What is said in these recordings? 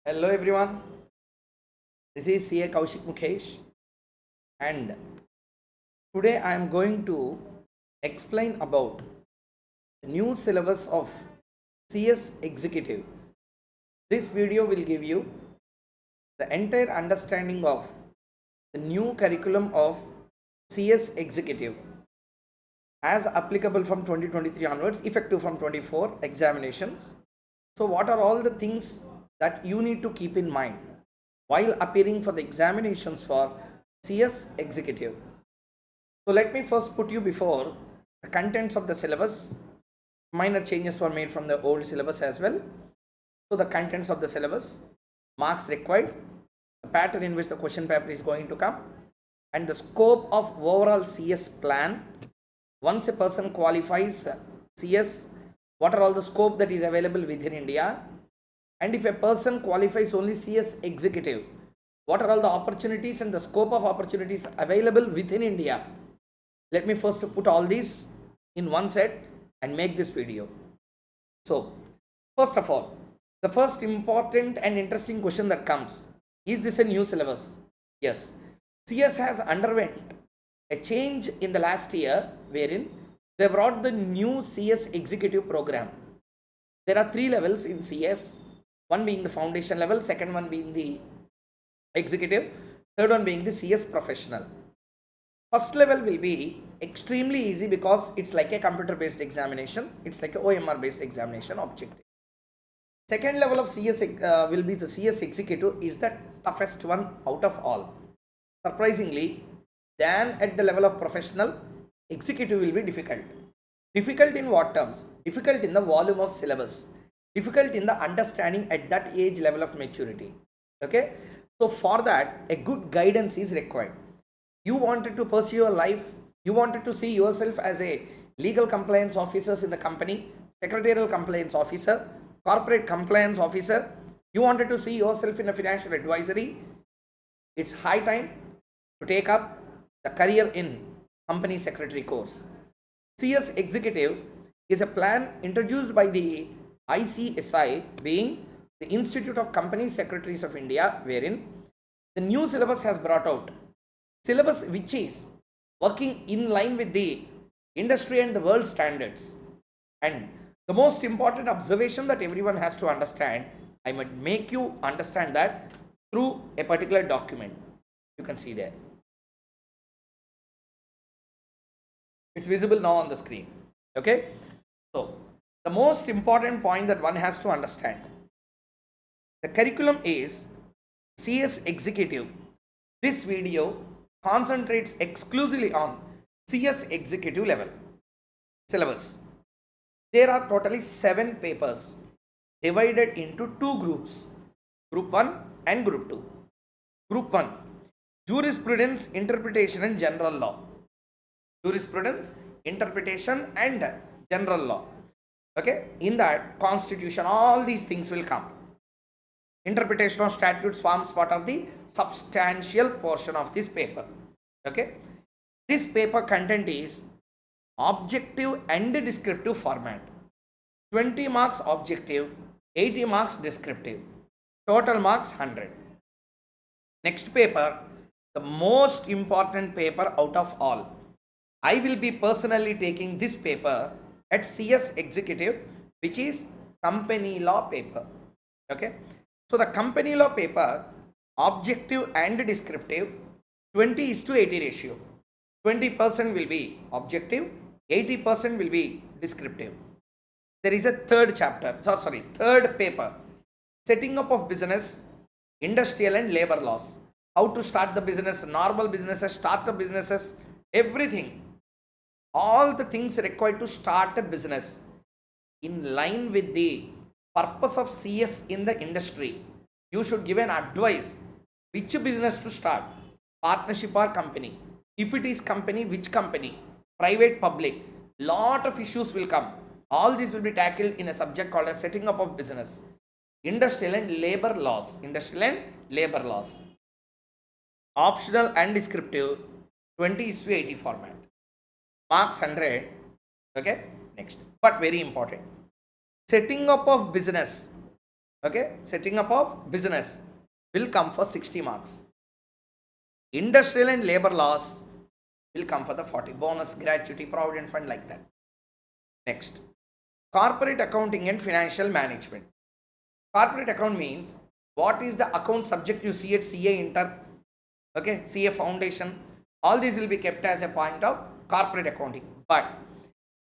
Hello everyone, this is CA Kaushik Mukesh, and today I am going to explain about the new syllabus of CS Executive. This video will give you the entire understanding of the new curriculum of CS Executive as applicable from 2023 onwards, effective from 24 examinations. So what are all the things that you need to keep in mind while appearing for the examinations for CS Executive? So let me first put you before the contents of the syllabus. Minor changes were made from the old syllabus as well. So the contents of the syllabus, marks required, the pattern in which the question paper is going to come, and the scope of overall CS plan. Once a person qualifies CS, what are all the scope that is available within India? And if a person qualifies only CS Executive, what are all the opportunities and the scope of opportunities available within India? Let me first put all these in one set and make this video. So, first of all, the first important and interesting question that comes, is this a new syllabus? Yes. CS has underwent a change in the last year wherein they brought the new CS Executive program. There are three levels in CS, one being the foundation level, second one being the executive, third one being the CS professional. First level will be extremely easy because it's like a computer based examination, it's like a OMR based examination objective. Second level of CS will be the CS executive, is the toughest one out of all. Surprisingly, than at the level of professional, executive will be difficult. Difficult in what terms? Difficult in the volume of syllabus, difficult in the understanding at that age level of maturity. Okay, so for that a good guidance is required. You wanted to pursue your life, you wanted to see yourself as a legal compliance officers in the company, secretarial compliance officer, corporate compliance officer, you wanted to see yourself in a financial advisory, it's high time to take up the career in company secretary course. CS Executive is a plan introduced by the ICSI, being the Institute of Company Secretaries of India, wherein the new syllabus has brought out syllabus which is working in line with the industry and the world standards. And the most important observation that everyone has to understand, I might make you understand that through a particular document. You can see there. It's visible now on the screen. Okay. So the most important point that one has to understand, the curriculum is CS Executive. This video concentrates exclusively on CS Executive level syllabus. There are totally 7 papers divided into 2 groups, group 1 and group 2. Group 1, jurisprudence, interpretation and general law. Jurisprudence, interpretation and general law. Okay, in that constitution, all these things will come. Interpretation of statutes forms part of the substantial portion of this paper. Okay, this paper content is objective and descriptive format. 20 marks objective, 80 marks descriptive, total marks 100. Next paper, the most important paper out of all. I will be personally taking this paper at CS Executive, which is company law paper. Okay, so the company law paper, objective and descriptive, 20:80 ratio. 20% will be objective, 80% will be descriptive. There is a third chapter, third paper, setting up of business, industrial and labor laws. How to start the business, normal businesses, startup businesses, everything. All the things required to start a business in line with the purpose of CS in the industry. You should give an advice which business to start, partnership or company. If it is company, which company, private, public, lot of issues will come. All these will be tackled in a subject called as setting up of business, industrial and labor laws. Industrial and labor laws. Optional and descriptive, 20:80 format. Marks 100. Okay, next. But very important, setting up of business. Okay, setting up of business will come for 60 marks. Industrial and labor laws will come for the 40. Bonus, gratuity, provident fund, like that. Next, corporate accounting and financial management. Corporate account means what is the account subject you see at CA Inter, okay, CA Foundation. All these will be kept as a point of corporate accounting. But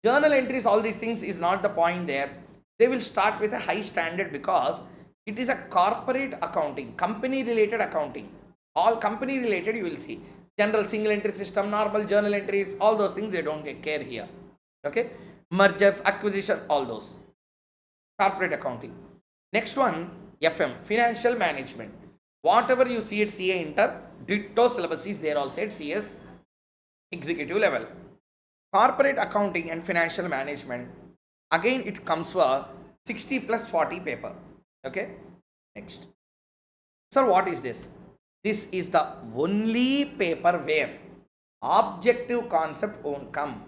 journal entries, all these things is not the point there. They will start with a high standard because it is a corporate accounting, company related accounting. All company related you will see. General single entry system, normal journal entries, all those things they don't take care here. Okay, mergers, acquisition, all those. Corporate accounting. Next one, FM, financial management. Whatever you see at CA Inter, ditto syllabus is there also at CS executive level. Corporate accounting and financial management, again it comes for 60 plus 40 paper. Okay, next. Sir, what is this? This is the only paper where objective concept won't come.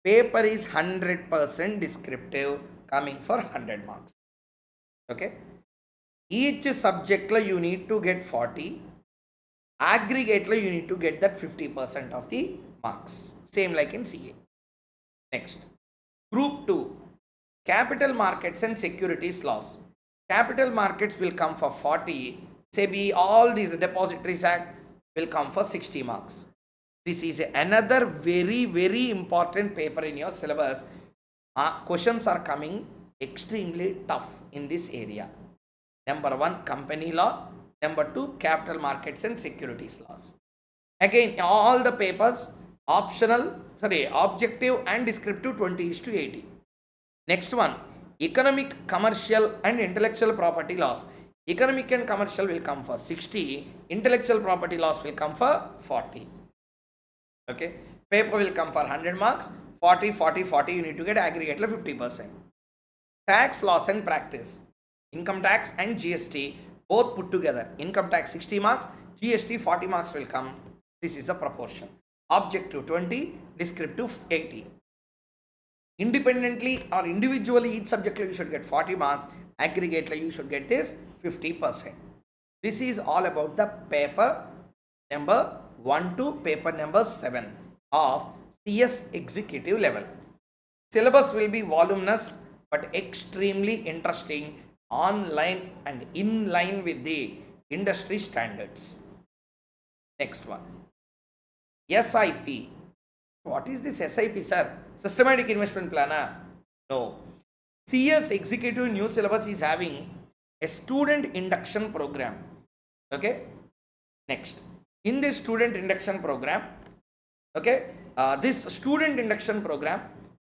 Paper is 100% descriptive, coming for 100 marks. Okay, each subject you need to get 40, aggregate you need to get that 50% of the marks, same like in CA. Next, group 2, capital markets and securities laws. Capital markets will come for 40, SEBI, all these depositories act will come for 60 marks. This is another very important paper in your syllabus. Questions are coming extremely tough in this area. Number 1, company law. Number 2, capital markets and securities laws. Again, all the papers objective and descriptive 20:80. Next one, economic, commercial and intellectual property laws. Economic and commercial will come for 60, intellectual property laws will come for 40. Okay, paper will come for 100 marks, 40, 40, 40, you need to get aggregate 50%. Tax laws and practice, income tax and GST both put together. Income tax 60 marks, GST 40 marks will come. This is the proportion. Objective 20, descriptive 80. Independently or individually each subject you should get 40 marks, aggregate you should get this 50%. This is all about the paper number 1 to paper number 7 of CS executive level. Syllabus will be voluminous but extremely interesting, online and in line with the industry standards. Next one, SIP. What is this SIP, sir? Systematic investment plan? No. CS executive new syllabus is having a student induction program. Okay. Next, in this student induction program, okay, this student induction program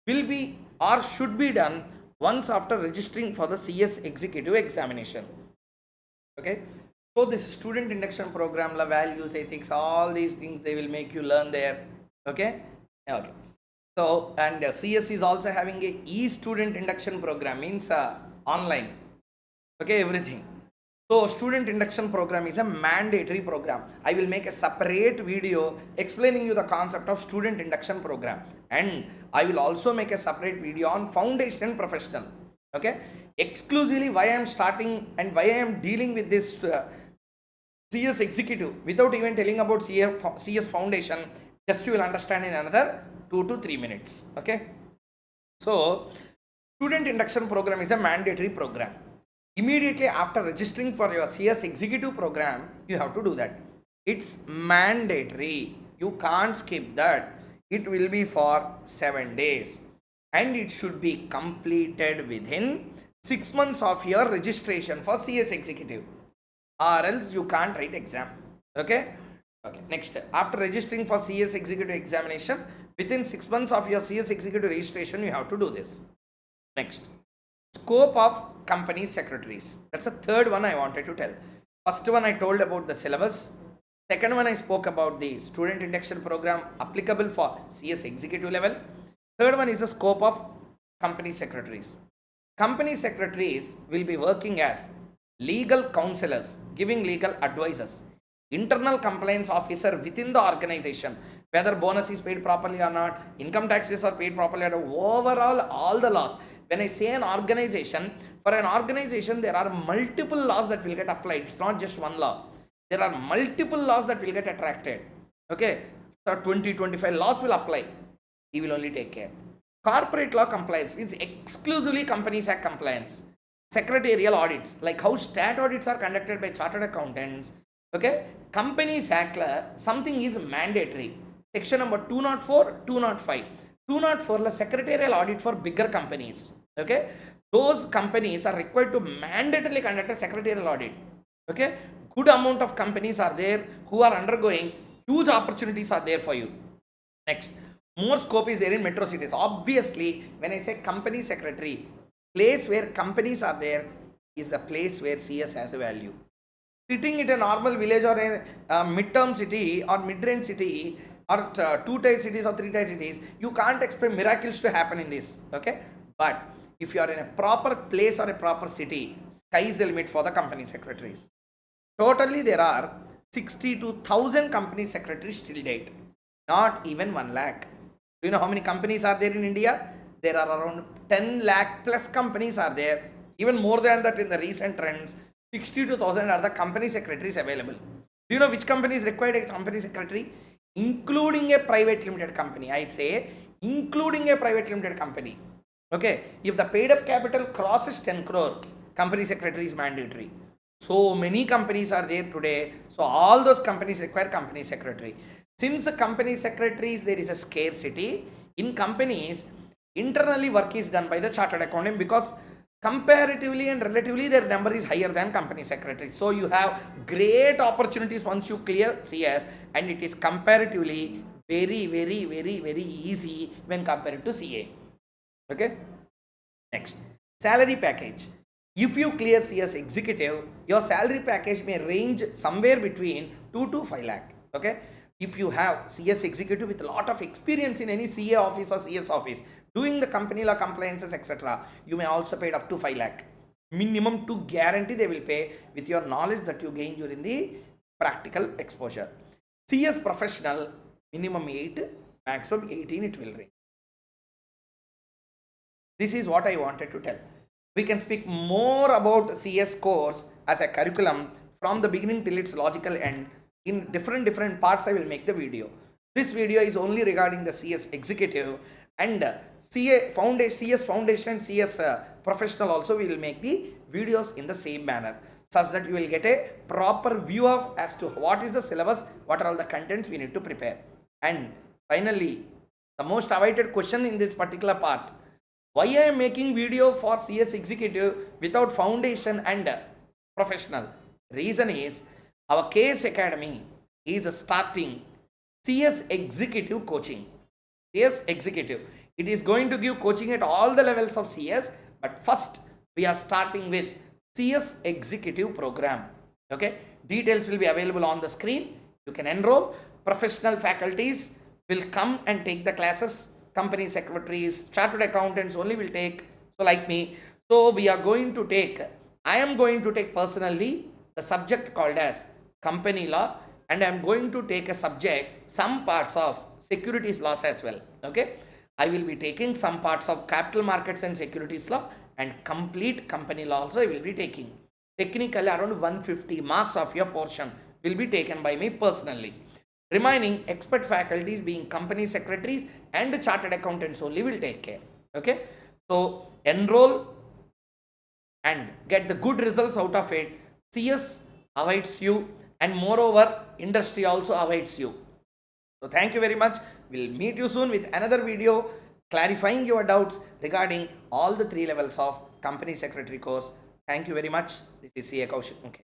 will be or should be done once after registering for the CS executive examination. Okay, so this student induction program, la values, ethics, all these things they will make you learn there. Okay, okay. So and CS is also having a e-student induction program, means online. Okay, everything. So student induction program is a mandatory program. I will make a separate video explaining you the concept of student induction program, and I will also make a separate video on foundation and professional. Okay, exclusively why I am starting and why I am dealing with this CS executive without even telling about CS foundation, just you will understand in another 2 to 3 minutes. Okay, so student induction program is a mandatory program. Immediately after registering for your CS executive program, you have to do that. It's mandatory. You can't skip that. It will be for 7 days and it should be completed within 6 months of your registration for CS executive, or else you can't write exam. Okay. Okay. Next, after registering for CS executive examination, within 6 months of your CS executive registration, you have to do this. Next, scope of company secretaries. That's the third one I wanted to tell. First one I told about the syllabus. Second one I spoke about the student induction program applicable for CS executive level. Third one is the scope of company secretaries. Company secretaries will be working as legal counselors, giving legal advices, internal compliance officer within the organization, whether bonus is paid properly or not, income taxes are paid properly or not, overall all the laws, When I say an organization, for an organization, there are multiple laws that will get applied. It's not just one law. There are multiple laws that will get attracted. Okay, so 20-25 laws will apply. He will only take care. Corporate law compliance means exclusively Companies Act compliance. Secretarial audits, like how stat audits are conducted by chartered accountants. Okay, Companies Act, something is mandatory. Section number 204, 205. 204 secretarial audit for bigger companies. Okay, those companies are required to mandatorily conduct a secretarial audit. Okay, good amount of companies are there who are undergoing, huge opportunities are there for you. Next, more scope is there in metro cities. Obviously, when I say company secretary, place where companies are there is the place where CS has a value. Sitting in a normal village or a mid-term city or mid-range city or 2-tier cities or 3-tier cities, you can't expect miracles to happen in this. Okay, but if you are in a proper place or a proper city, sky is the limit for the company secretaries. Totally, there are 62,000 company secretaries till date. Not even 1 lakh. Do you know how many companies are there in India? There are around 10 lakh plus companies are there. Even more than that in the recent trends. 62,000 are the company secretaries available. Do you know which company is required a company secretary? Including a private limited company. I say including a private limited company. Okay. If the paid up capital crosses 10 crore, company secretary is mandatory. So many companies are there today. So all those companies require company secretary. Since company secretaries, there is a scarcity in companies. Internally, work is done by the chartered accountant because comparatively and relatively their number is higher than company secretary. So you have great opportunities once you clear CS, and it is comparatively very easy when compared to CA. Okay. Next, salary package. If you clear CS executive, your salary package may range somewhere between 2 to 5 lakh. Okay. If you have CS executive with a lot of experience in any CA office or CS office, doing the company law compliances, etc., you may also pay up to 5 lakh. Minimum to guarantee they will pay with your knowledge that you gain during the practical exposure. CS professional, minimum 8, maximum 18 it will range. This is what I wanted to tell. We can speak more about CS course as a curriculum from the beginning till its logical end. In different parts I will make the video. This video is only regarding the CS executive, and CS foundation and CS professional also. We will make the videos in the same manner such that you will get a proper view of as to what is the syllabus, what are all the contents we need to prepare. And finally, the most awaited question in this particular part: why I am making video for CS executive without foundation and professional? Reason is, our KS Academy is starting CS executive coaching. CS executive. It is going to give coaching at all the levels of CS, but first we are starting with CS executive program. Okay. Details will be available on the screen. You can enroll. Professional faculties will come and take the classes. Company secretaries, chartered accountants only will take. So like me. So we are going to take, I am going to take personally the subject called as company law, and I am going to take a subject, some parts of securities laws as well. Okay. I will be taking some parts of capital markets and securities law, and complete company law also I will be taking. Technically around 150 marks of your portion will be taken by me personally. Remaining expert faculties being company secretaries and chartered accountants only will take care. Okay. So enroll and get the good results out of it. CS awaits you, and moreover industry also awaits you. So thank you very much. We'll meet you soon with another video clarifying your doubts regarding all the 3 levels of company secretary course. Thank you very much. This is CA Kaushik Mukesh.